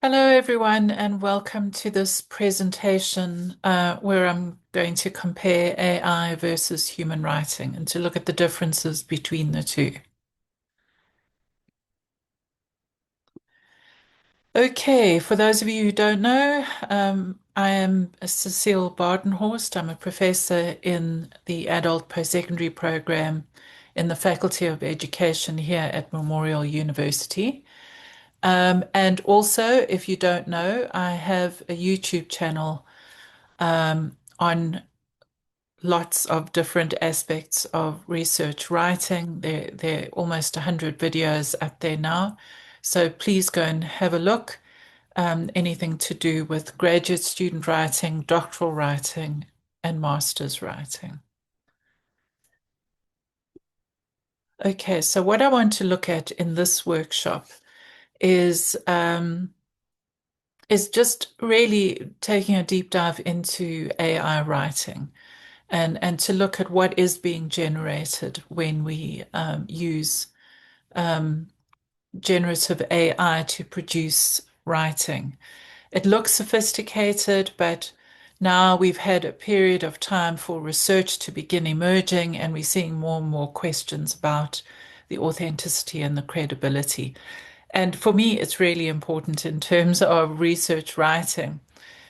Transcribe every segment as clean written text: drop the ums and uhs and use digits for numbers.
Hello, everyone, and welcome to this presentation where I'm going to compare AI versus human writing and to look at the differences between the two. Okay, for those of you who don't know, I am Cecile Bardenhorst. I'm a professor in the adult post-secondary program in the Faculty of Education here at Memorial University. And also, if you don't know, I have a YouTube channel on lots of different aspects of research writing. There are almost 100 videos up there now. So please go and have a look. Anything to do with graduate student writing, doctoral writing, and master's writing. Okay, so what I want to look at in this workshop is is just really taking a deep dive into AI writing and to look at what is being generated when we use um, generative AI to produce writing. It looks sophisticated, but now we've had a period of time for research to begin emerging, and we're seeing more and more questions about the authenticity and the credibility. And for me, it's really important in terms of research writing.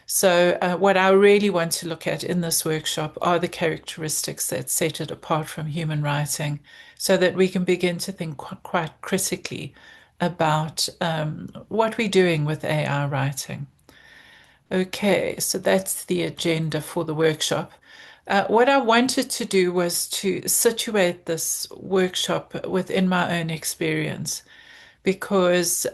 So, what I really want to look at in this workshop are the characteristics that set it apart from human writing so that we can begin to think quite critically about what we're doing with AI writing. Okay, so that's the agenda for the workshop. What I wanted to do was to situate this workshop within my own experience because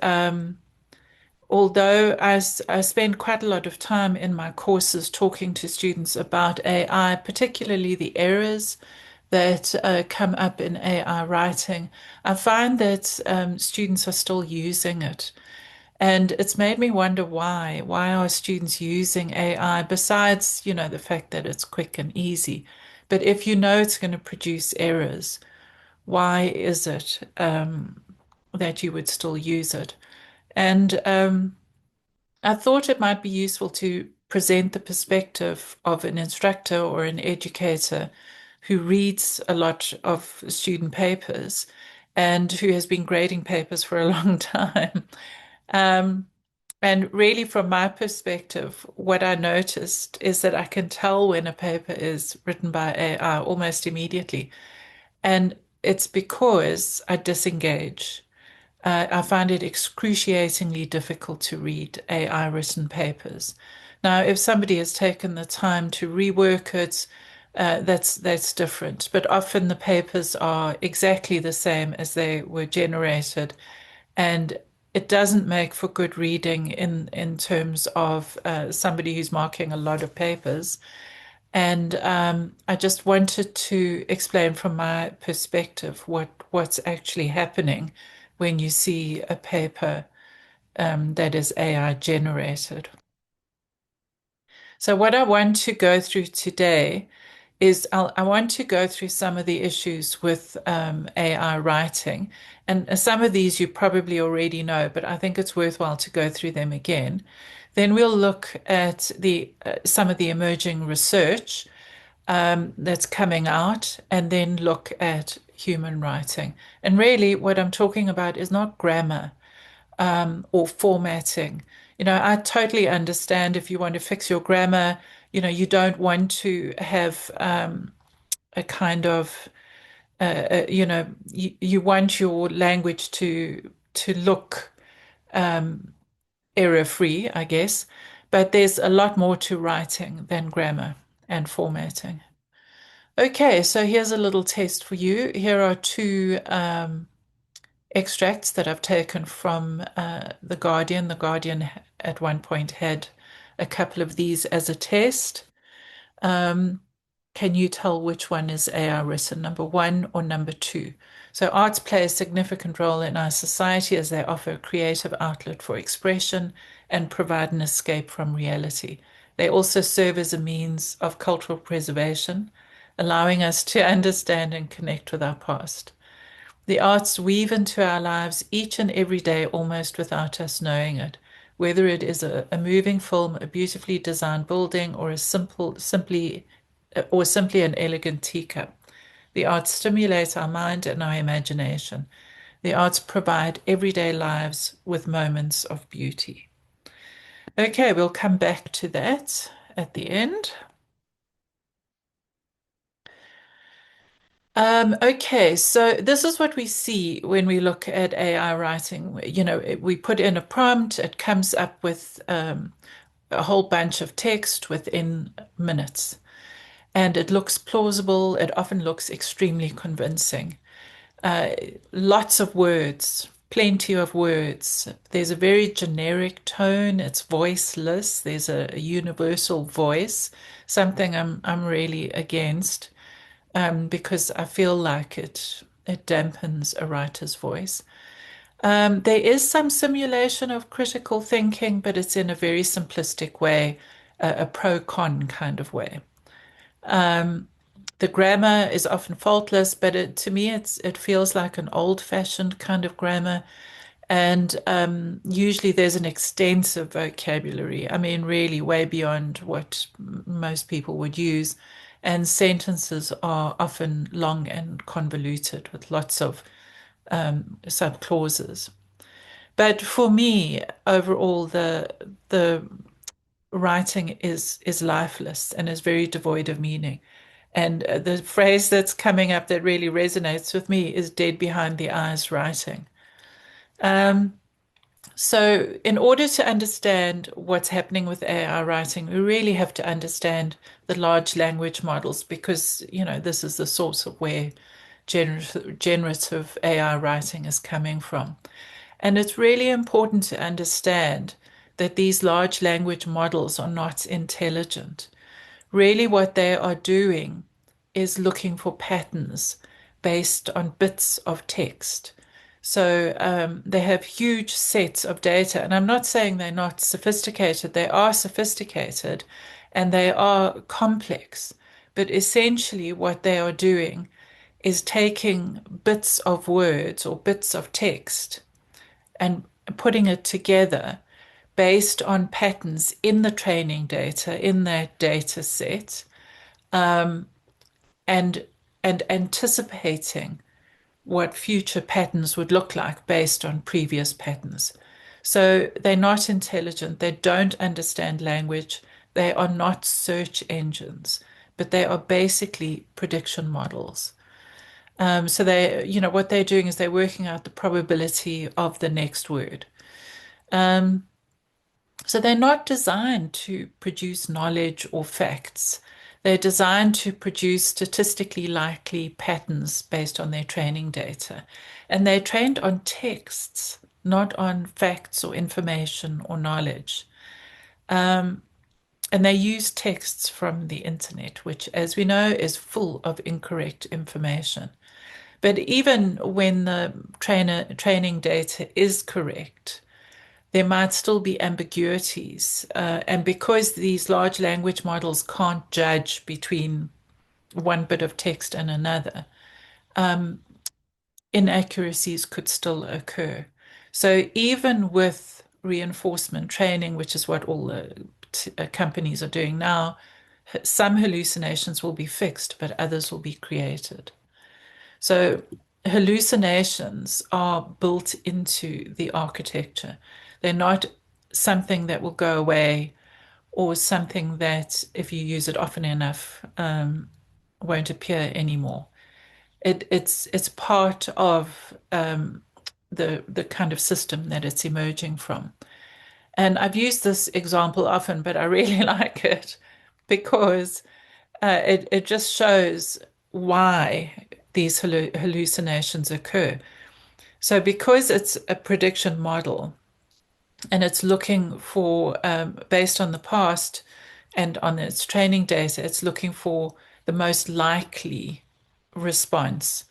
although I spend quite a lot of time in my courses talking to students about AI, particularly the errors that come up in AI writing, I find that students are still using it. And it's made me wonder why. Why are students using AI besides, the fact that it's quick and easy? But if you know it's going to produce errors, why is it that you would still use it? And I thought it might be useful to present the perspective of an instructor or an educator who reads a lot of student papers and who has been grading papers for a long time. Um, and really, from my perspective, what I noticed is that I can tell when a paper is written by AI almost immediately. And it's because I disengage. I find it excruciatingly difficult to read AI written papers. Now, if somebody has taken the time to rework it, that's different. But often the papers are exactly the same as they were generated, and it doesn't make for good reading in terms of somebody who's marking a lot of papers. And I just wanted to explain from my perspective what's actually happening when you see a paper that is AI generated. So what I want to go through today is I want to go through some of the issues with AI writing. And some of these you probably already know, but I think it's worthwhile to go through them again. Then we'll look at the some of the emerging research that's coming out, and then look at human writing. And really, what I'm talking about is not grammar or formatting. I totally understand if you want to fix your grammar, you don't want to have a kind of, you want your language to look error-free, I guess. But there's a lot more to writing than grammar and formatting. Okay, so here's a little test for you. Here are two extracts that I've taken from The Guardian. The Guardian at one point had a couple of these as a test. Um, can you tell which one is AI written, number one or number two? So, arts play a significant role in our society as they offer a creative outlet for expression and provide an escape from reality. They also serve as a means of cultural preservation, allowing us to understand and connect with our past. The arts weave into our lives each and every day almost without us knowing it. whether it is a moving film, a beautifully designed building, or simply an elegant teacup. The arts stimulate our mind and our imagination. The arts provide everyday lives with moments of beauty. Okay, we'll come back to that at the end. Okay, so this is what we see when we look at AI writing. We put in a prompt, it comes up with a whole bunch of text within minutes, and it looks plausible. It often looks extremely convincing. Uh, Lots of words, plenty of words. There's a very generic tone. It's voiceless. There's a universal voice, something I'm really against, because I feel like it dampens a writer's voice. There is some simulation of critical thinking, but it's in a very simplistic way, a pro-con kind of way. The grammar is often faultless, but to me, it feels like an old-fashioned kind of grammar. And usually there's an extensive vocabulary. I mean, really way beyond what most people would use. And sentences are often long and convoluted with lots of subclauses. But for me, overall, the writing is lifeless and is very devoid of meaning. And the phrase that's coming up that really resonates with me is dead behind the eyes writing. Um, so, in order to understand what's happening with AI writing, we really have to understand the large language models because, this is the source of where generative AI writing is coming from. And it's really important to understand that these large language models are not intelligent. Really, what they are doing is looking for patterns based on bits of text. So they have huge sets of data. And I'm not saying they're not sophisticated, they are sophisticated and they are complex. But essentially, what they are doing is taking bits of words or bits of text and putting it together based on patterns in the training data, in that data set, and and anticipating what future patterns would look like based on previous patterns. So they're not intelligent, they don't understand language, they are not search engines, but they are basically prediction models. So what they're doing is they're working out the probability of the next word. Um, So they're not designed to produce knowledge or facts. They're designed to produce statistically likely patterns based on their training data. And they're trained on texts, not on facts or information or knowledge. And they use texts from the internet, which, as we know, is full of incorrect information. But even when the training data is correct, there might still be ambiguities. And because these large language models can't judge between one bit of text and another, inaccuracies could still occur. So even with reinforcement training, which is what all the companies are doing now, some hallucinations will be fixed, but others will be created. So hallucinations are built into the architecture. They're not something that will go away or something that, if you use it often enough, won't appear anymore. It's part of the kind of system that it's emerging from. And I've used this example often, but I really like it because it just shows why these hallucinations occur. So, because it's a prediction model and it's looking for, based on the past and on its training data, it's looking for the most likely response.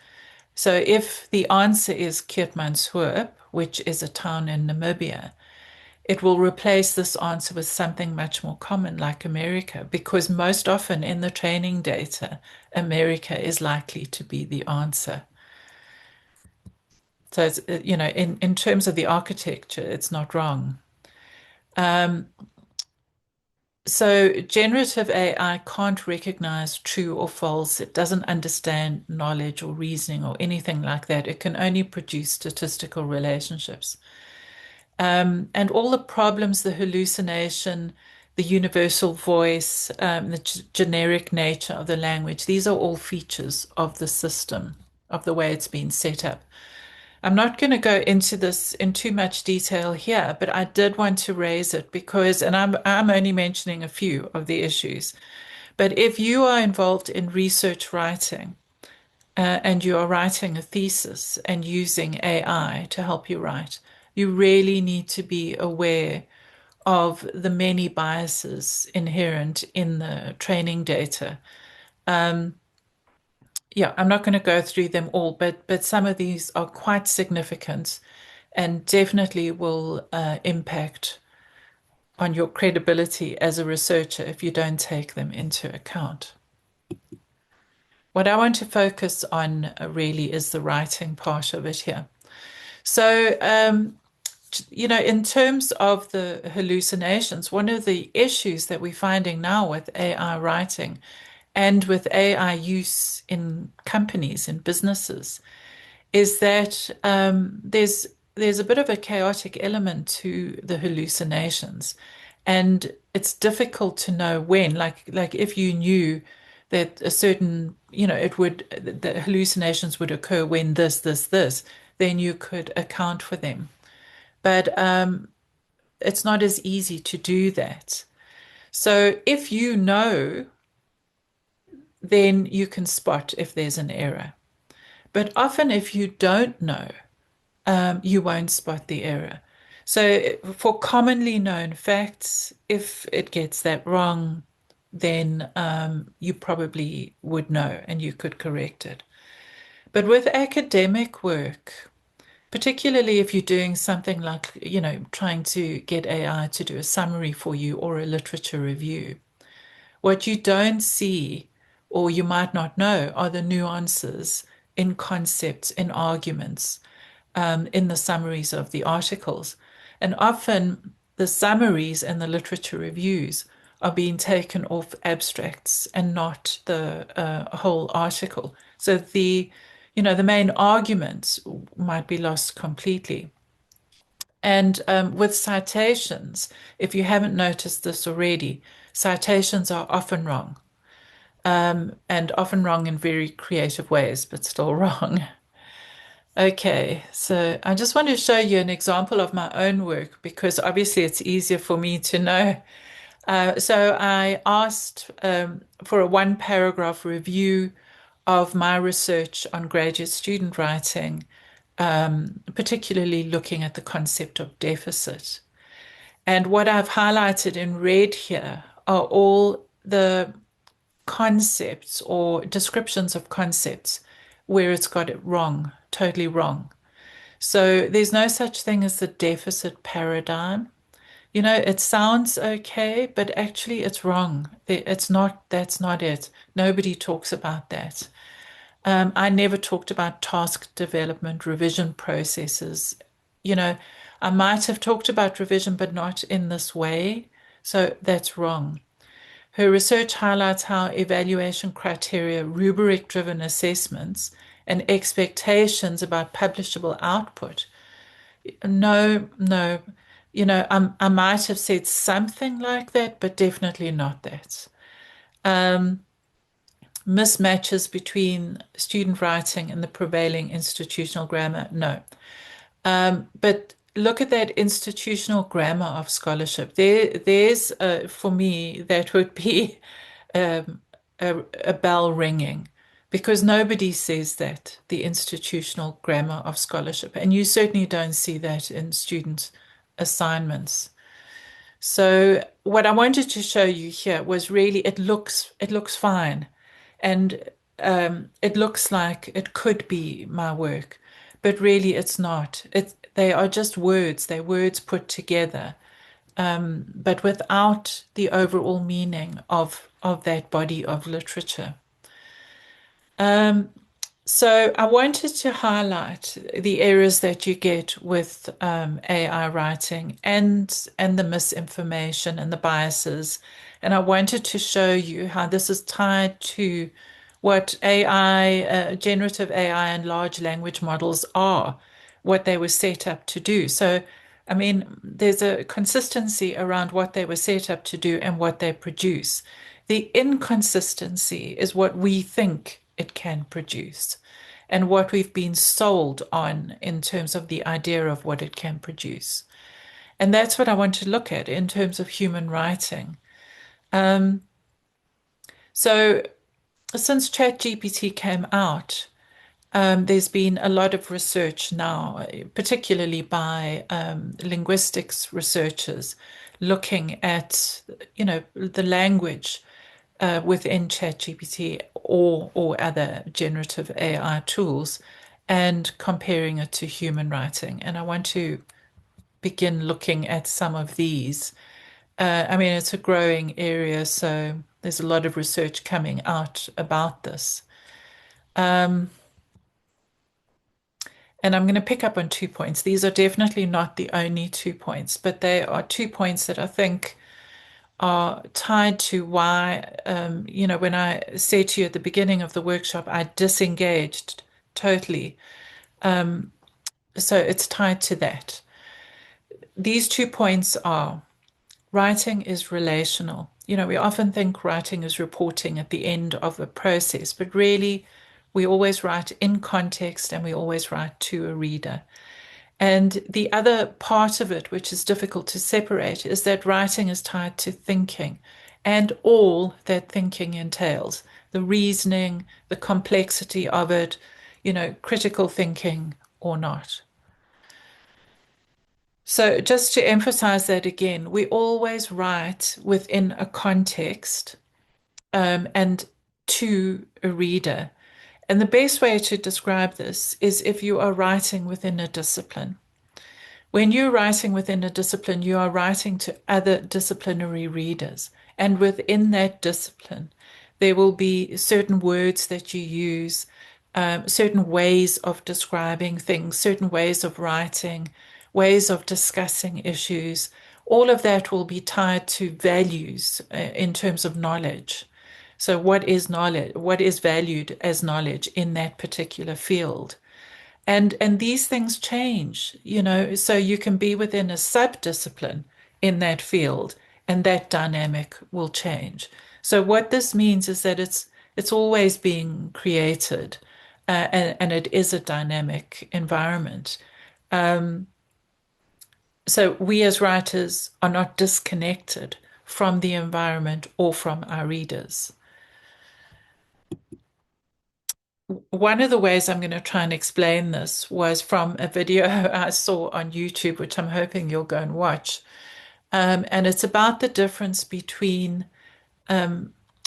So, if the answer is Keetmanshoop, which is a town in Namibia, it will replace this answer with something much more common like America, because most often in the training data, America is likely to be the answer. So it's, in terms of the architecture, it's not wrong. So generative AI can't recognize true or false. It doesn't understand knowledge or reasoning or anything like that. It can only produce statistical relationships. And all the problems, the hallucination, the universal voice, the generic nature of the language, these are all features of the system, of the way it's been set up. I'm not going to go into this in too much detail here, but I did want to raise it because, and I'm only mentioning a few of the issues. But if you are involved in research writing, and you are writing a thesis and using AI to help you write, you really need to be aware of the many biases inherent in the training data. Yeah, I'm not going to go through them all, but some of these are quite significant and definitely will impact on your credibility as a researcher if you don't take them into account. What I want to focus on really is the writing part of it here. So, in terms of the hallucinations, one of the issues that we're finding now with AI writing and with AI use in companies and businesses is that there's a bit of a chaotic element to the hallucinations, and it's difficult to know when. Like if you knew that a certain, it would the hallucinations would occur when this, then you could account for them. But it's not as easy to do that. So if you know, then you can spot if there's an error. But often, if you don't know, you won't spot the error. So, for commonly known facts, if it gets that wrong, then you probably would know and you could correct it. But with academic work, particularly if you're doing something like, trying to get AI to do a summary for you or a literature review, what you don't see or you might not know are the nuances in concepts, in arguments, in the summaries of the articles. And often the summaries and the literature reviews are being taken off abstracts and not the whole article. So the main arguments might be lost completely. And with citations, if you haven't noticed this already, citations are often wrong, and often wrong in very creative ways, but still wrong. Okay, so I just want to show you an example of my own work because obviously it's easier for me to know. So I asked for a one paragraph review of my research on graduate student writing, particularly looking at the concept of deficit. And what I've highlighted in red here are all the concepts or descriptions of concepts where it's got it wrong, totally wrong. So there's no such thing as the deficit paradigm. It sounds okay, but actually it's wrong. It's not, that's not it. Nobody talks about that. I never talked about task development, revision processes. You know, I might have talked about revision, but not in this way. So that's wrong. Her research highlights how evaluation criteria, rubric-driven assessments, and expectations about publishable output. No, no. I might have said something like that, but definitely not that. Mismatches between student writing and the prevailing institutional grammar. No. But look at that institutional grammar of scholarship. There's for me that would be um, a bell ringing because nobody says that, the institutional grammar of scholarship, and you certainly don't see that in student assignments. So what I wanted to show you here was really it looks fine, and it looks like it could be my work, but really it's not. They are just words. They're words put together, but without the overall meaning of that body of literature. So I wanted to highlight the errors that you get with AI writing and the misinformation and the biases. And I wanted to show you how this is tied to what AI, generative AI and large language models are, what they were set up to do. So, I mean, there's a consistency around what they were set up to do and what they produce. The inconsistency is what we think it can produce and what we've been sold on in terms of the idea of what it can produce. And that's what I want to look at in terms of human writing. Um, so, since ChatGPT came out, there's been a lot of research now, particularly by linguistics researchers, looking at, the language within ChatGPT or other generative AI tools and comparing it to human writing. And I want to begin looking at some of these. I mean, it's a growing area, so there's a lot of research coming out about this. Um, and I'm going to pick up on 2 points. These are definitely not the only 2 points, but they are 2 points that I think are tied to why, when I said to you at the beginning of the workshop, I disengaged totally. So it's tied to that. These 2 points are writing is relational. We often think writing is reporting at the end of a process, but really, we always write in context and we always write to a reader. And the other part of it, which is difficult to separate, is that writing is tied to thinking and all that thinking entails the reasoning, the complexity of it, critical thinking or not. So, just to emphasize that again, we always write within a context and to a reader. And the best way to describe this is if you are writing within a discipline. When you're writing within a discipline, you are writing to other disciplinary readers. And within that discipline, there will be certain words that you use, certain ways of describing things, certain ways of writing, ways of discussing issues. All of that will be tied to values in terms of knowledge. So, what is knowledge? What is valued as knowledge in that particular field? And these things change, so you can be within a sub-discipline in that field, and that dynamic will change. So what this means is that it's always being created, and it is a dynamic environment. Um, so we as writers are not disconnected from the environment or from our readers. One of the ways I'm going to try and explain this was from a video I saw on YouTube, which I'm hoping you'll go and watch. And it's about the difference between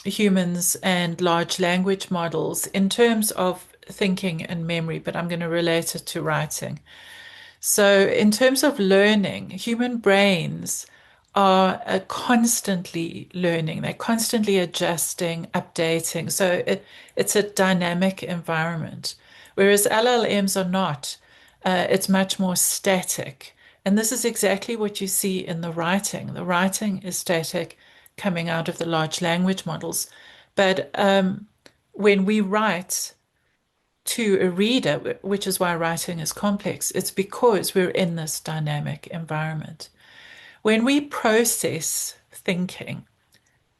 humans and large language models in terms of thinking and memory, but I'm going to relate it to writing. So, in terms of learning, human brains are constantly learning, they're constantly adjusting, updating. So, it's a dynamic environment, whereas LLMs are not. It's much more static. And this is exactly what you see in the writing. The writing is static coming out of the large language models. But when we write, to a reader, which is why writing is complex. It's because we're in this dynamic environment. When we process thinking,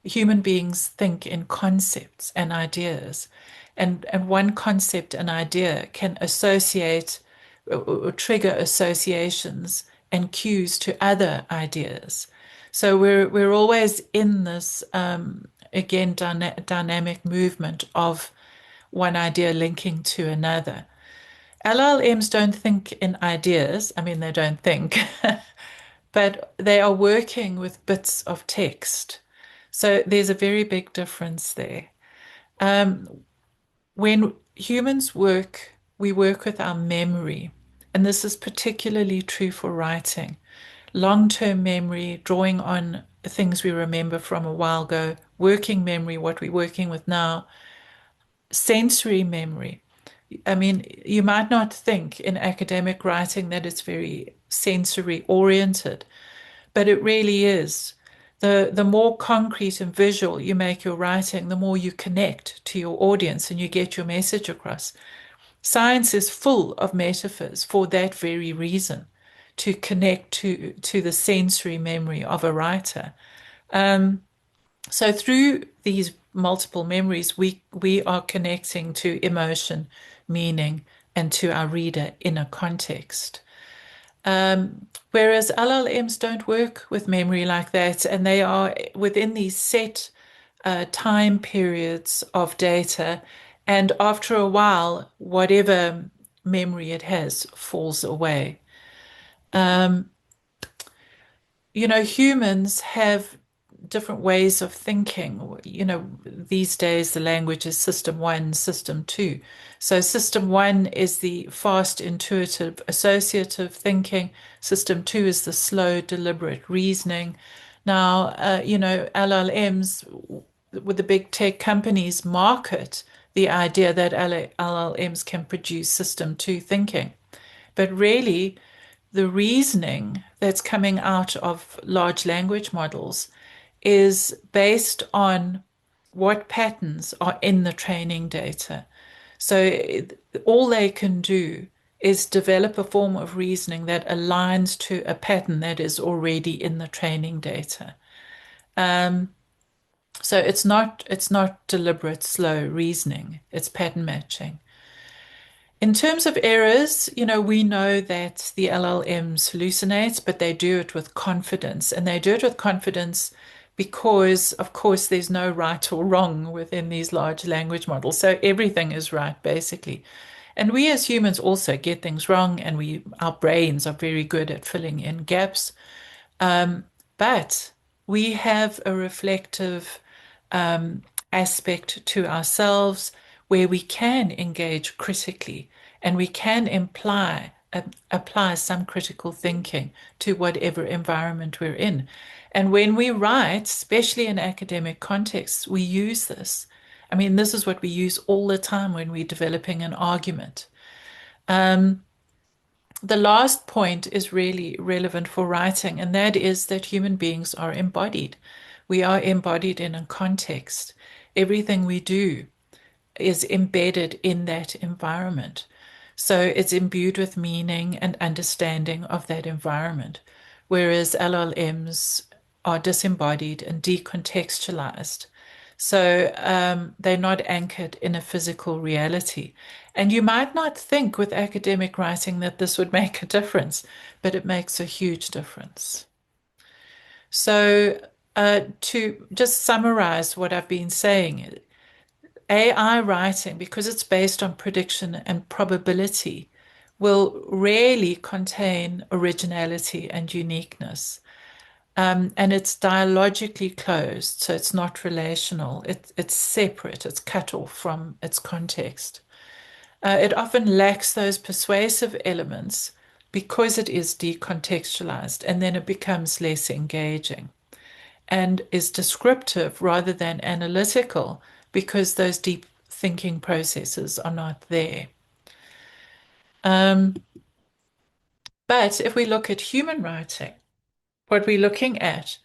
human beings think in concepts and ideas, and one concept and idea can associate or trigger associations and cues to other ideas. So we're always in this again dynamic movement of one idea linking to another. LLMs don't think in ideas. I mean, they don't think, but they are working with bits of text. So there's a very big difference there. Um, when humans work, we work with our memory. And this is particularly true for writing. Long-term memory, drawing on things we remember from a while ago, working memory, what we're working with now, sensory memory. I mean, you might not think in academic writing that it's very sensory oriented, but it really is. The more concrete and visual you make your writing, the more you connect to your audience and you get your message across. Science is full of metaphors for that very reason, to connect to the sensory memory of a writer. Um, so through these multiple memories, we are connecting to emotion, meaning, and to our reader in a context. Whereas LLMs don't work with memory like that, and they are within these set time periods of data, and after a while, whatever memory it has falls away. Um, humans have different ways of thinking. These days the language is system one, system two. So system one is the fast, intuitive, associative thinking. System two is the slow, deliberate reasoning. Now, LLMs with the big tech companies market the idea that LLMs can produce system two thinking. But really, the reasoning that's coming out of large language models is based on what patterns are in the training data. So all they can do is develop a form of reasoning that aligns to a pattern that is already in the training data. Um, so it's not deliberate, slow reasoning. It's pattern matching. In terms of errors, we know that the LLMs hallucinate, but they do it with confidence. And they do it with confidence because, of course, there's no right or wrong within these large language models. So everything is right, basically. And we as humans also get things wrong, and our brains are very good at filling in gaps. Um, but we have a reflective um, aspect to ourselves where we can engage critically and we can apply some critical thinking to whatever environment we're in. And when we write, especially in academic contexts, we use this. I mean, this is what we use all the time when we're developing an argument. Um, the last point is really relevant for writing, and that is that human beings are embodied. We are embodied in a context. Everything we do is embedded in that environment. So it's imbued with meaning and understanding of that environment. Whereas LLMs are disembodied and decontextualized. So they're not anchored in a physical reality. And you might not think with academic writing that this would make a difference, but it makes a huge difference. So, to just summarize what I've been saying, AI writing, because it's based on prediction and probability, will rarely contain originality and uniqueness. And it's dialogically closed, so it's not relational. It's separate, it's cut off from its context. It often lacks those persuasive elements because it is decontextualized, and then it becomes less engaging and is descriptive rather than analytical because those deep thinking processes are not there. Um, but if we look at human writing, what we're looking at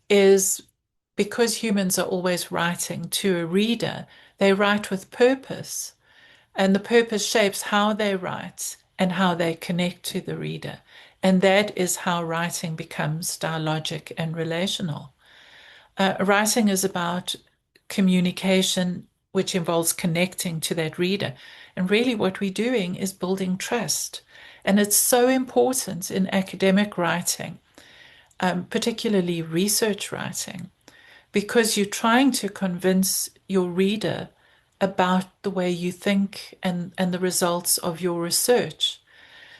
is because humans are always writing to a reader, they write with purpose, and the purpose shapes how they write and how they connect to the reader. And that is how writing becomes dialogic and relational. Writing is about communication, which involves connecting to that reader. And really, what we're doing is building trust. And it's so important in academic writing, particularly research writing, because you're trying to convince your reader about the way you think and the results of your research.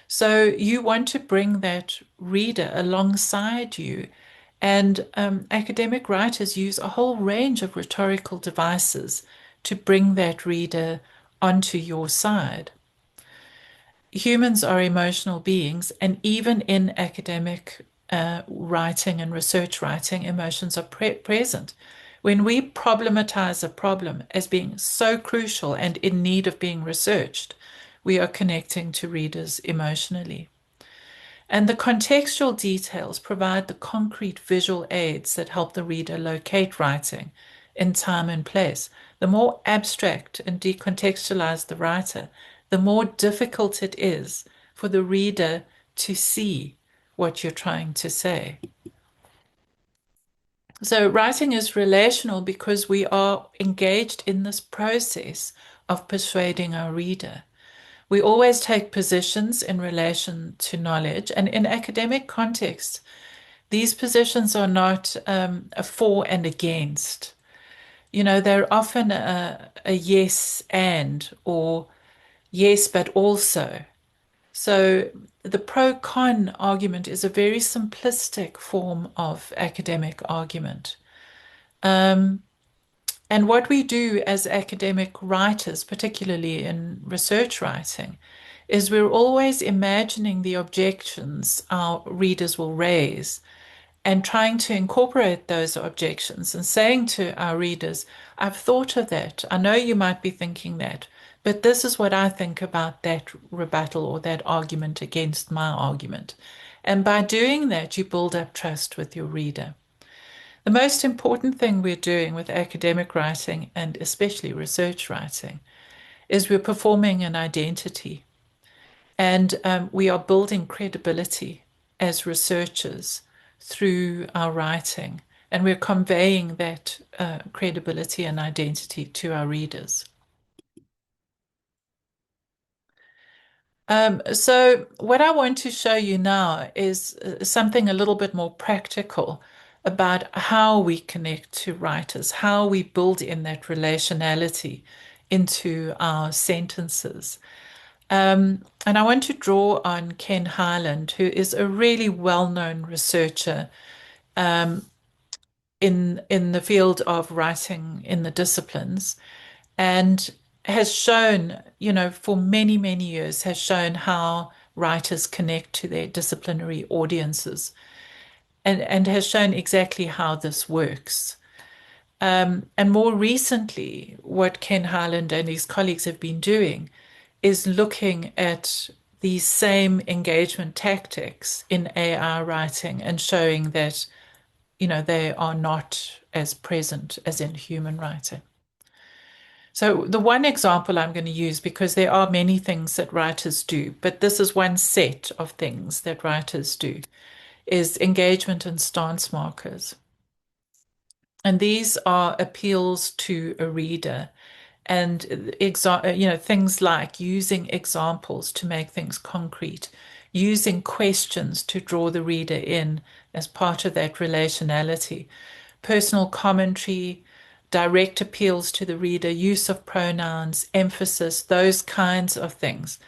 So you want to bring that reader alongside you. And academic writers use a whole range of rhetorical devices to bring that reader onto your side. Humans are emotional beings, and even in academic writing and research writing, emotions are present. When we problematize a problem as being so crucial and in need of being researched, we are connecting to readers emotionally. And the contextual details provide the concrete visual aids that help the reader locate writing in time and place. The more abstract and decontextualized the writer, the more difficult it is for the reader to see what you're trying to say. So, writing is relational because we are engaged in this process of persuading our reader. We always take positions in relation to knowledge, and in academic contexts, these positions are not a for and against. They're often a yes and or yes, but also. So the pro con argument is a very simplistic form of academic argument. Um, and what we do as academic writers, particularly in research writing, is we're always imagining the objections our readers will raise and trying to incorporate those objections and saying to our readers, I've thought of that. I know you might be thinking that, but this is what I think about that rebuttal or that argument against my argument. And by doing that, you build up trust with your reader. The most important thing we're doing with academic writing and especially research writing is we're performing an identity and we are building credibility as researchers through our writing. And we're conveying that credibility and identity to our readers. So, what I want to show you now is something a little bit more practical about how we connect to writers, how we build in that relationality into our sentences. And I want to draw on Ken Hyland, who is a really well-known researcher in the field of writing in the disciplines, and has shown, for many, many years, has shown how writers connect to their disciplinary audiences, and has shown exactly how this works. And more recently, what Ken Hyland and his colleagues have been doing is looking at these same engagement tactics in AI writing and showing that, they are not as present as in human writing. So the one example I'm going to use, because there are many things that writers do, but this is one set of things that writers do, is engagement and stance markers. And these are appeals to a reader and things like using examples to make things concrete, using questions to draw the reader in as part of that relationality, personal commentary, direct appeals to the reader, use of pronouns, emphasis, those kinds of things.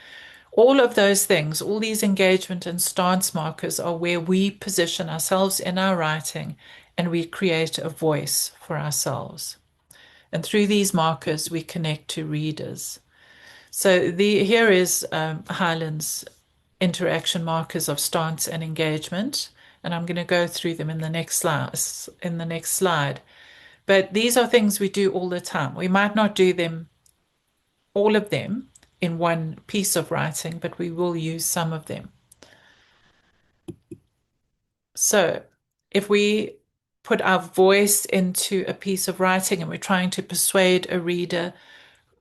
All of those things, all these engagement and stance markers are where we position ourselves in our writing and we create a voice for ourselves. And through these markers, we connect to readers. So here is Hyland's interaction markers of stance and engagement, and I'm going to go through them in the next slide. But these are things we do all the time. We might not do them, all of them, in one piece of writing, but we will use some of them. So if we put our voice into a piece of writing and we're trying to persuade a reader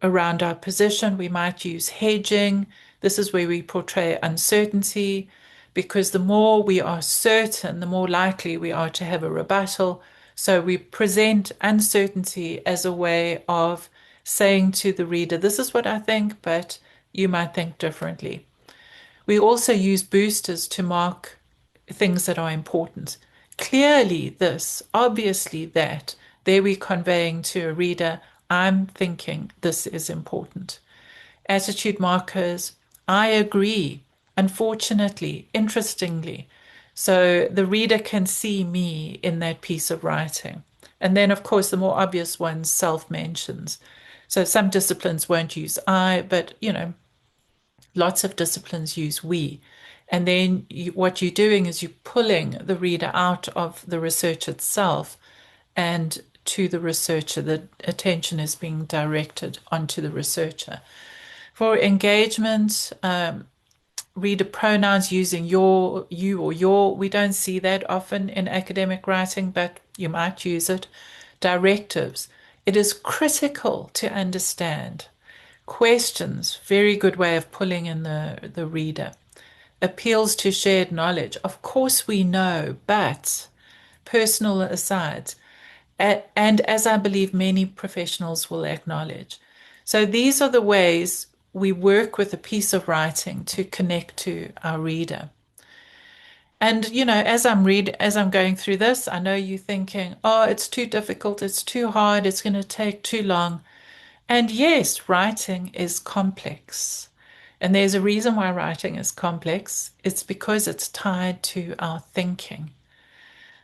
around our position, we might use hedging. This is where we portray uncertainty, because the more we are certain, the more likely we are to have a rebuttal. So we present uncertainty as a way of saying to the reader, this is what I think, but you might think differently. We also use boosters to mark things that are important. Clearly, this, obviously, that. There we're conveying to a reader, I'm thinking this is important. Attitude markers, I agree, unfortunately, interestingly. So the reader can see me in that piece of writing. And then, of course, the more obvious ones, self mentions. So some disciplines won't use I, but, lots of disciplines use we. And then what you're doing is you're pulling the reader out of the research itself and to the researcher. The attention is being directed onto the researcher. For engagement, reader pronouns using your, you, or your. We don't see that often in academic writing, but you might use it. Directives. It is critical to understand. Questions, very good way of pulling in the reader. Appeals to shared knowledge. Of course we know, but personal asides. And as I believe many professionals will acknowledge. So these are the ways we work with a piece of writing to connect to our reader. And as I'm going through this, I know you're thinking, oh, it's too difficult, it's too hard, it's going to take too long. And yes, writing is complex. And there's a reason why writing is complex. It's because it's tied to our thinking,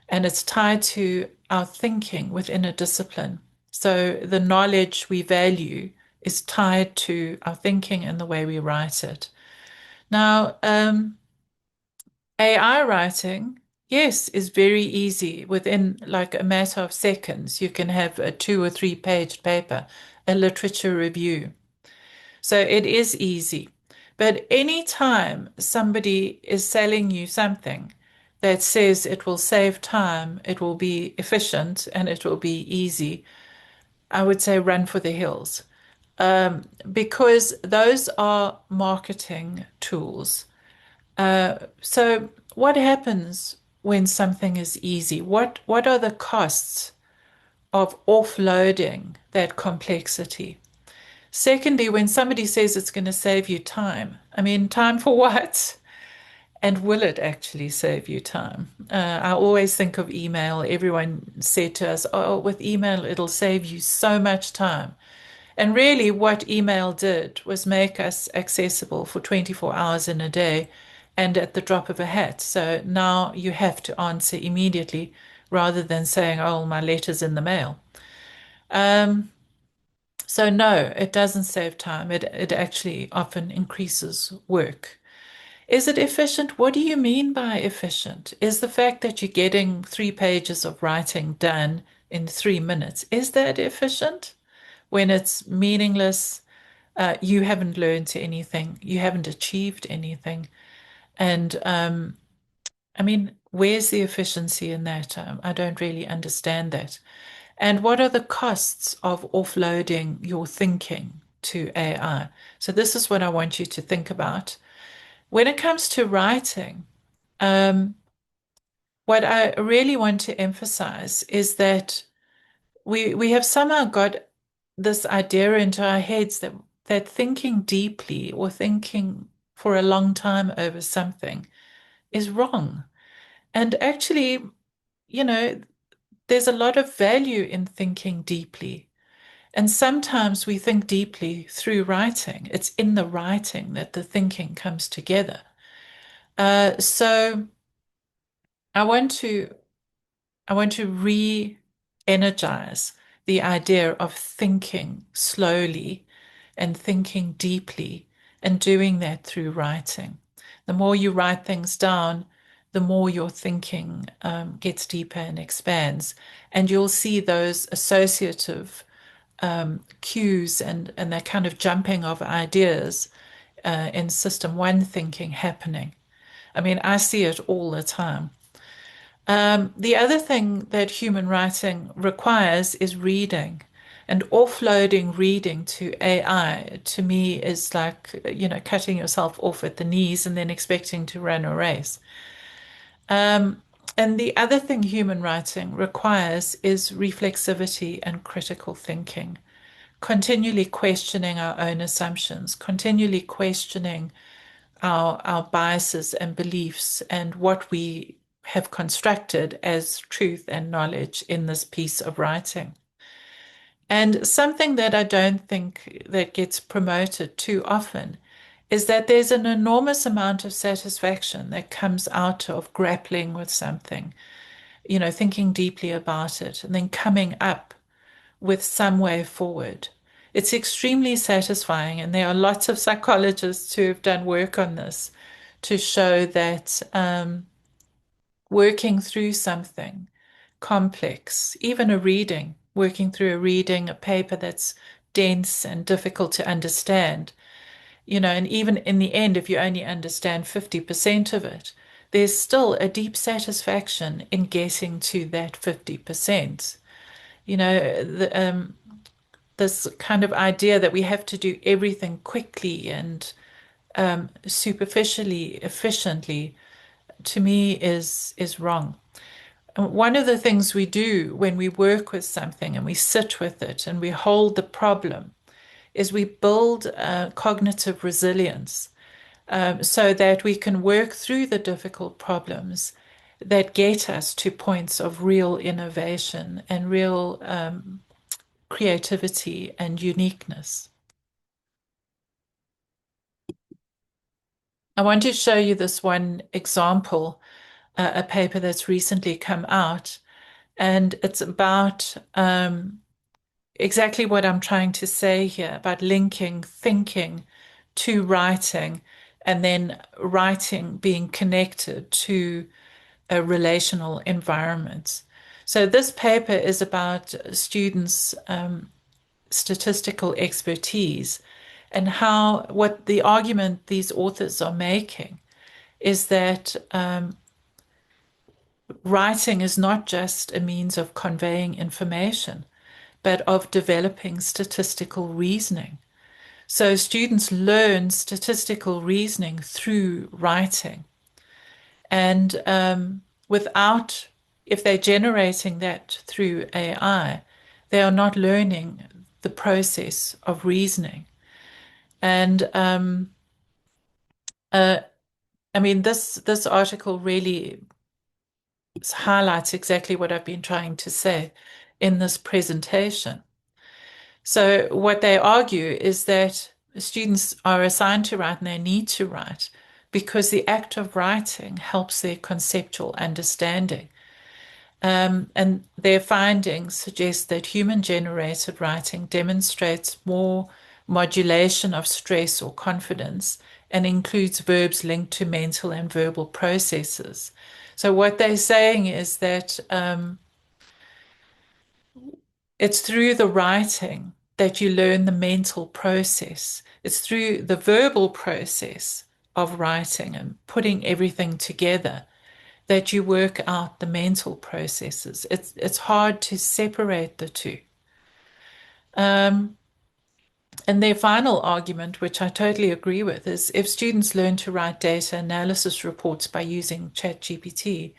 and it's tied to our thinking within a discipline. So the knowledge we value is tied to our thinking and the way we write it. Now, AI writing, yes, is very easy. Within like a matter of seconds, you can have a 2 or 3 page paper, a literature review. So it is easy. But anytime somebody is selling you something that says it will save time, it will be efficient, and it will be easy, I would say run for the hills. Because those are marketing tools. So what happens when something is easy? What are the costs of offloading that complexity? Secondly, when somebody says it's going to save you time, I mean, time for what? And will it actually save you time? I always think of email. Everyone said to us, oh, with email, it'll save you so much time. And really, what email did was make us accessible for 24 hours in a day and at the drop of a hat. So now you have to answer immediately rather than saying, oh, my letter's in the mail. Um, so no, it doesn't save time. It actually often increases work. Is it efficient? What do you mean by efficient? Is the fact that you're getting 3 pages of writing done in 3 minutes, is that efficient? When it's meaningless, you haven't learned anything, you haven't achieved anything. And I mean, where's the efficiency in that? I don't really understand that. And what are the costs of offloading your thinking to AI? So, this is what I want you to think about. When it comes to writing, um, what I really want to emphasize is that we have somehow got this idea into our heads that thinking deeply or thinking for a long time over something is wrong. And actually, you know, there's a lot of value in thinking deeply. And sometimes we think deeply through writing. It's in the writing that the thinking comes together. So I want to I want to re-energize the idea of thinking slowly and thinking deeply and doing that through writing. The more you write things down, the more your thinking gets deeper and expands, and you'll see those associative cues and that kind of jumping of ideas in system one thinking happening. I mean, I see it all the time. The other thing that human writing requires is reading. And offloading reading to AI to me is like, cutting yourself off at the knees and then expecting to run a race. Um, and the other thing human writing requires is reflexivity and critical thinking, continually questioning our own assumptions, continually questioning our biases and beliefs and what we have constructed as truth and knowledge in this piece of writing. And something that I don't think that gets promoted too often is that there's an enormous amount of satisfaction that comes out of grappling with something, thinking deeply about it and then coming up with some way forward. It's extremely satisfying, and there are lots of psychologists who have done work on this to show that working through something complex, even a reading, working through a reading, a paper that's dense and difficult to understand, And even in the end, if you only understand 50% of it, there's still a deep satisfaction in getting to that 50%. This kind of idea that we have to do everything quickly and superficially, efficiently, to me is wrong. One of the things we do when we work with something and we sit with it and we hold the problem is we build cognitive resilience so that we can work through the difficult problems that get us to points of real innovation and real creativity and uniqueness. I want to show you this one example, a paper that's recently come out, and it's about exactly what I'm trying to say here about linking thinking to writing and then writing being connected to a relational environment. So this paper is about students' statistical expertise and how what the argument these authors are making is that writing is not just a means of conveying information, but of developing statistical reasoning. So students learn statistical reasoning through writing. And without, if they're generating that through AI, they are not learning the process of reasoning. And uh, I mean, this article really highlights exactly what I've been trying to say in this presentation. So what they argue is that students are assigned to write and they need to write because the act of writing helps their conceptual understanding. And their findings suggest that human-generated writing demonstrates more modulation of stress or confidence and includes verbs linked to mental and verbal processes. So what they're saying is that it's through the writing that you learn the mental process. It's through the verbal process of writing and putting everything together that you work out the mental processes. It's hard to separate the two. Um, and their final argument, which I totally agree with, is if students learn to write data analysis reports by using ChatGPT,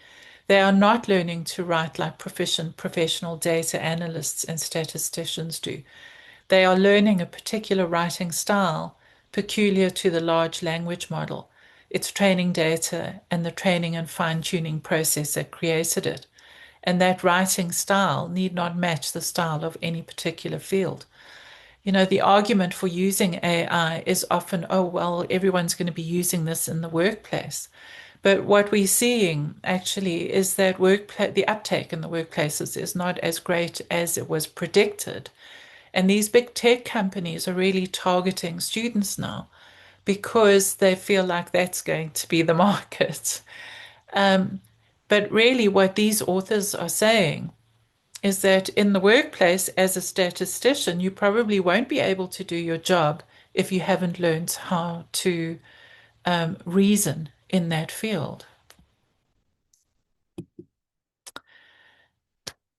they are not learning to write like proficient professional data analysts and statisticians do. They are learning a particular writing style peculiar to the large language model, its training data, and the training and fine-tuning process that created it. And that writing style need not match the style of any particular field. The argument for using AI is often, oh, well, everyone's going to be using this in the workplace. But what we're seeing actually is that the uptake in the workplaces is not as great as it was predicted. And these big tech companies are really targeting students now because they feel like that's going to be the market. Um, but really, what these authors are saying is that in the workplace, as a statistician, you probably won't be able to do your job if you haven't learned how to reason in that field.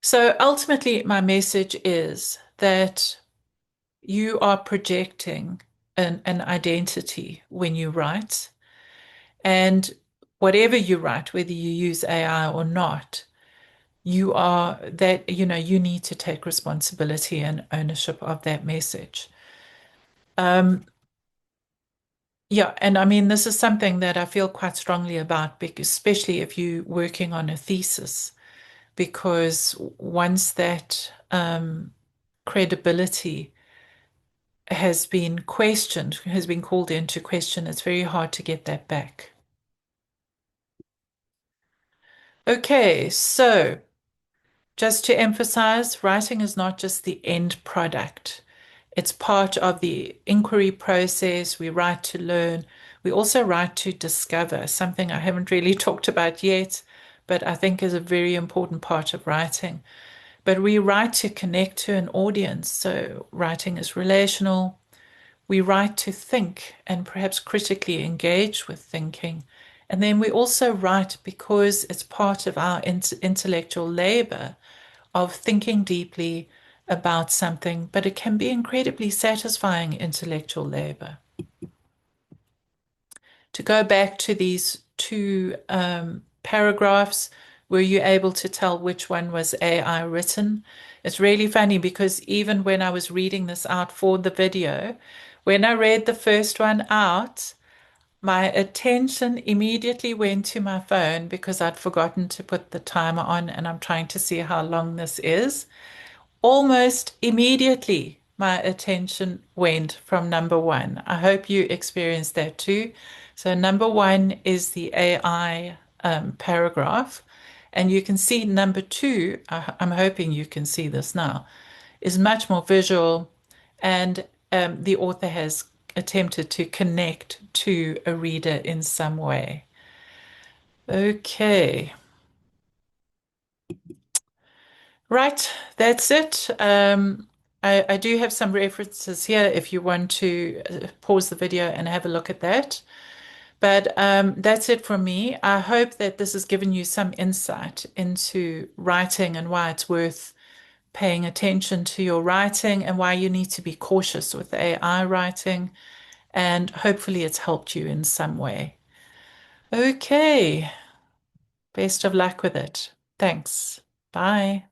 So ultimately, my message is that you are projecting an identity when you write. And whatever you write, whether you use AI or not, you need to take responsibility and ownership of that message. Um, yeah, and I mean, this is something that I feel quite strongly about, because especially if you're working on a thesis, because once that credibility has been questioned, has been called into question, it's very hard to get that back. Okay, so just to emphasize, writing is not just the end product. It's part of the inquiry process. We write to learn. We also write to discover, something I haven't really talked about yet, but I think is a very important part of writing. But we write to connect to an audience. So writing is relational. We write to think and perhaps critically engage with thinking. And then we also write because it's part of our intellectual labor of thinking deeply about something, but it can be incredibly satisfying intellectual labor. To go back to these two paragraphs, were you able to tell which one was AI written? It's really funny because even when I was reading this out for the video, when I read the first one out, my attention immediately went to my phone because I'd forgotten to put the timer on and I'm trying to see how long this is. Almost immediately, my attention went from number one. I hope you experienced that too. So, number one is the AI paragraph. And you can see number two, I'm hoping you can see this now, is much more visual. And the author has attempted to connect to a reader in some way. Okay. Right, that's it. I do have some references here if you want to pause the video and have a look at that. But that's it from me. I hope that this has given you some insight into writing and why it's worth paying attention to your writing and why you need to be cautious with AI writing. And hopefully, it's helped you in some way. Okay, best of luck with it. Thanks. Bye.